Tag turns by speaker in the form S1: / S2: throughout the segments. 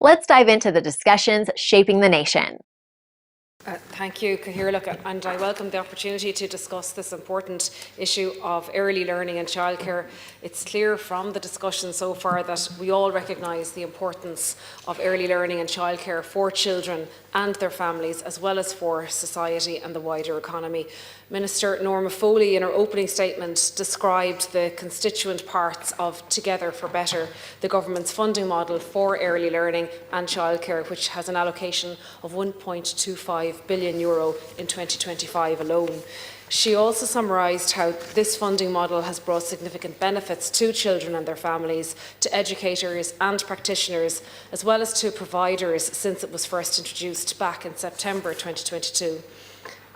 S1: Let's dive into the discussions shaping the nation.
S2: Thank you, Cathaoirleach, and I welcome the opportunity to discuss this important issue of early learning and childcare. It's clear from the discussion so far that we all recognise the importance of early learning and childcare for children and their families, as well as for society and the wider economy. Minister Norma Foley, in her opening statement, described the constituent parts of Together for Better, the government's funding model for early learning and childcare, which has an allocation of €1.25 billion in 2025 alone. She also summarised how this funding model has brought significant benefits to children and their families, to educators and practitioners, as well as to providers since it was first introduced back in September 2022.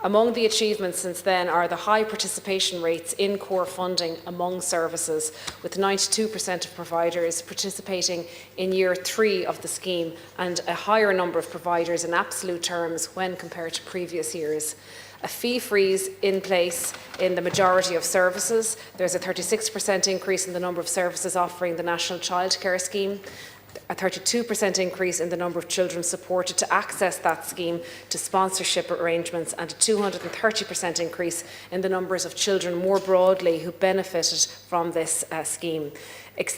S2: Among the achievements since then are the high participation rates in core funding among services, with 92% of providers participating in year 3 of the scheme and a higher number of providers in absolute terms when compared to previous years. A fee freeze in place in the majority of services. There's a 36% increase in the number of services offering the National Childcare Scheme, a 32% increase in the number of children supported to access that scheme to sponsorship arrangements, and a 230% increase in the numbers of children more broadly who benefited from this scheme.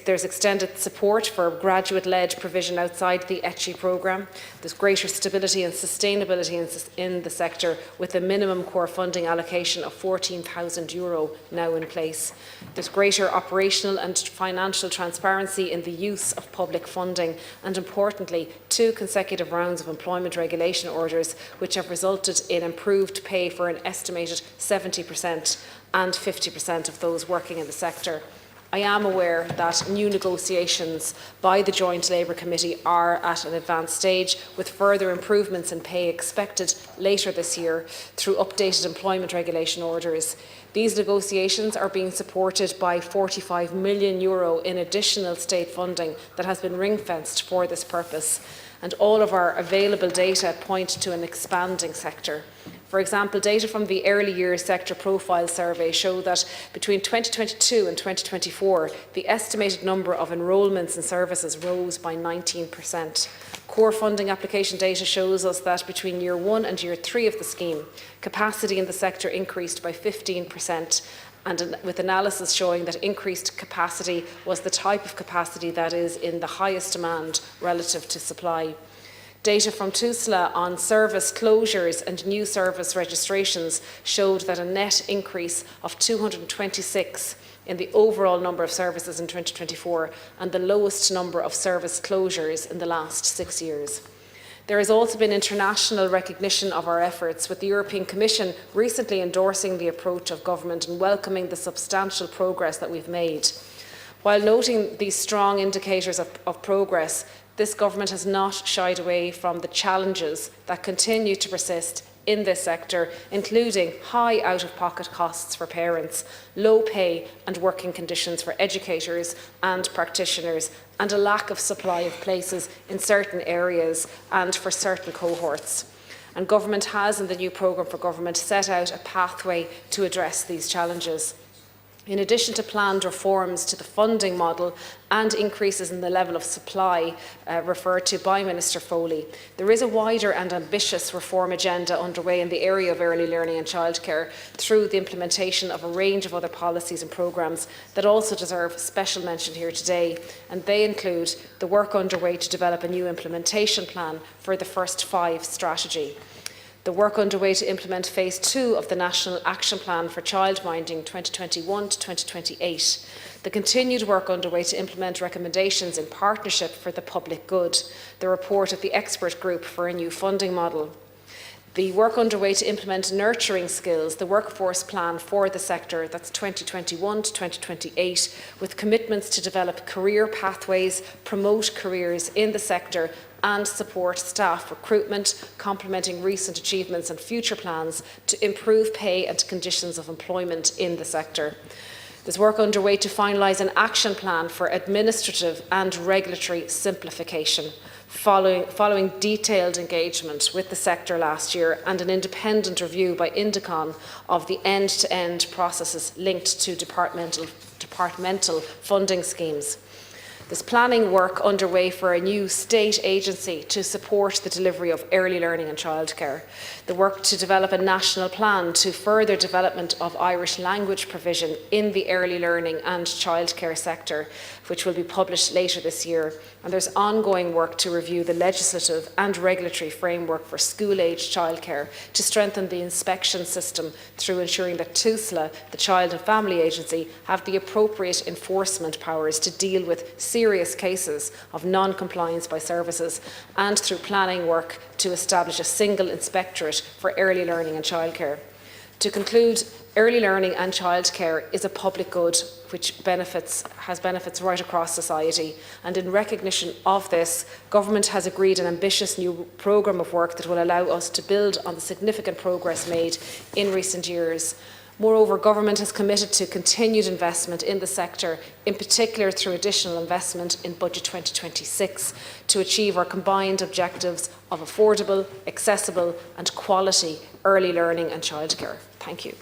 S2: There's extended support for graduate-led provision outside the ECHI programme. There's greater stability and sustainability in the sector, with a minimum core funding allocation of €14,000 now in place. There's greater operational and financial transparency in the use of public funding, and importantly, 2 consecutive rounds of employment regulation orders, which have resulted in improved pay for an estimated 70% and 50% of those working in the sector. I am aware that new negotiations by the Joint Labour Committee are at an advanced stage, with further improvements in pay expected later this year through updated employment regulation orders. These negotiations are being supported by €45 million in additional state funding that has been ring-fenced for this purpose, and all of our available data point to an expanding sector. For example, data from the Early Years Sector Profile Survey show that between 2022 and 2024, the estimated number of enrolments in services rose by 19%. Core funding application data shows us that between year 1 and year 3 of the scheme, capacity in the sector increased by 15%, and with analysis showing that increased capacity was the type of capacity that is in the highest demand relative to supply. Data from TUSLA on service closures and new service registrations showed that a net increase of 226 in the overall number of services in 2024, and the lowest number of service closures in the last 6 years. There has also been international recognition of our efforts, with the European Commission recently endorsing the approach of government and welcoming the substantial progress that we've made. While noting these strong indicators of progress, this government has not shied away from the challenges that continue to persist in this sector, including high out-of-pocket costs for parents, low pay and working conditions for educators and practitioners, and a lack of supply of places in certain areas and for certain cohorts. And government has, in the new programme for government, set out a pathway to address these challenges. In addition to planned reforms to the funding model and increases in the level of supply referred to by Minister Foley, there is a wider and ambitious reform agenda underway in the area of early learning and childcare through the implementation of a range of other policies and programmes that also deserve special mention here today. And they include the work underway to develop a new implementation plan for the First 5 strategy, the work underway to implement Phase 2 of the National Action Plan for Childminding 2021 to 2028, the continued work underway to implement recommendations in partnership for the public good, the report of the expert group for a new funding model, the work underway to implement nurturing skills, the workforce plan for the sector, that's 2021 to 2028, with commitments to develop career pathways, promote careers in the sector and support staff recruitment, complementing recent achievements and future plans to improve pay and conditions of employment in the sector. There's work underway to finalise an action plan for administrative and regulatory simplification, following detailed engagement with the sector last year and an independent review by Indicon of the end-to-end processes linked to departmental funding schemes. There's planning work underway for a new state agency to support the delivery of early learning and childcare. The work to develop a national plan to further development of Irish language provision in the early learning and childcare sector, which will be published later this year. And there's ongoing work to review the legislative and regulatory framework for school-age childcare to strengthen the inspection system through ensuring that TUSLA, the Child and Family Agency, have the appropriate enforcement powers to deal with serious cases of non-compliance by services, and through planning work to establish a single inspectorate for early learning and childcare. To conclude, early learning and childcare is a public good which has benefits right across society, and in recognition of this, Government has agreed an ambitious new programme of work that will allow us to build on the significant progress made in recent years. Moreover, Government has committed to continued investment in the sector, in particular through additional investment in Budget 2026, to achieve our combined objectives of affordable, accessible and quality early learning and childcare. Thank you.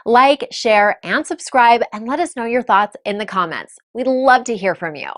S1: Like, share, and subscribe, and let us know your thoughts in the comments. We'd love to hear from you.